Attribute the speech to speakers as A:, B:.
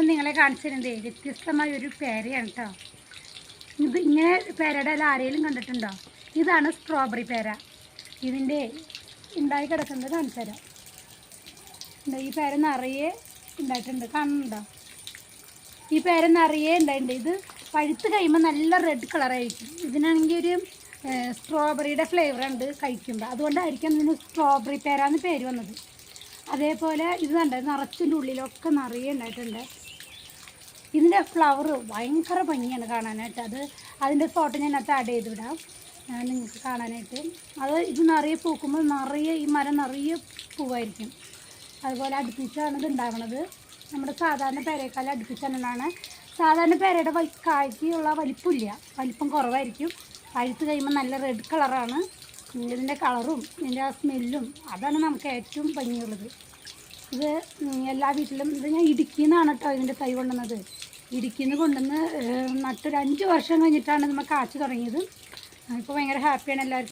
A: നിങ്ങളെ കാണിച്ചിരുന്നേ വ്യത്യസ്തമായ ഒരു പേരയാണ് കേട്ടോ. ഇത് ഇങ്ങനെ പേരയുടെ ഇല ആരെങ്കിലും കണ്ടിട്ടുണ്ടോ? ഇതാണ് സ്ട്രോബെറി പേര. ഇതിൻ്റെ ഉണ്ടായി കിടക്കുന്നത് കാണിച്ചു തരാം. ഈ പേര നിറയെ ഉണ്ടായിട്ടുണ്ട്, കാണുന്നുണ്ടോ? ഈ പേര നിറയെ ഉണ്ടായിട്ടുണ്ട്. ഇത് പഴുത്ത് കഴിയുമ്പോൾ നല്ല റെഡ് കളറായിരിക്കും. ഇതിനാണെങ്കിൽ ഒരു സ്ട്രോബെറിയുടെ ഫ്ലേവർ ഉണ്ട് കഴിക്കുമ്പോൾ, അതുകൊണ്ടായിരിക്കും ഇതിന് സ്ട്രോബെറി പേരാന്ന് പേര് വന്നത്. അതേപോലെ ഇത് കണ്ട നിറച്ചിൻ്റെ ഉള്ളിലൊക്കെ നിറയെ ഉണ്ടായിട്ടുണ്ട്. ഇതിൻ്റെ ഫ്ലവർ ഭയങ്കര ഭംഗിയാണ് കാണാനായിട്ട്. അതിൻ്റെ ഫോട്ടോ ഞാൻ അതിനകത്ത് ആഡ് ചെയ്ത് വിടാം നിങ്ങൾക്ക് കാണാനായിട്ട്. ഇത് നിറയെ പൂക്കുമ്പോൾ നിറയെ ഈ മരം നിറയെ പൂവായിരിക്കും. അതുപോലെ അടുപ്പിച്ചാണ് ഇത് ഉണ്ടാവുന്നത്. നമ്മുടെ സാധാരണ പേരയേക്കാൾ അടുപ്പിച്ചാണ്. സാധാരണ പേരയുടെ കായ്ക്കുള്ള വലിപ്പം കുറവായിരിക്കും. പഴുത്ത് കഴിയുമ്പോൾ നല്ല റെഡ് കളറാണ്. ഇതിൻ്റെ കളറും ഇതിൻ്റെ ആ സ്മെല്ലും അതാണ് നമുക്ക് ഏറ്റവും ഭംഗിയുള്ളത്. ഇത് എല്ലാ വീട്ടിലും ഇത് ഞാൻ ഇടുക്കിയിൽ നിന്നാണ് കേട്ടോ ഇതിൻ്റെ തൈ കൊണ്ടുവന്നത്. ഇടുക്കിയിൽ നിന്ന് കൊണ്ടുവന്ന് നട്ടൊരു 5 വർഷം കഴിഞ്ഞിട്ടാണ് നമ്മൾ കാച്ചു തുടങ്ങിയത്. ഇപ്പോൾ ഭയങ്കര ഹാപ്പിയാണ് എല്ലാവർക്കും.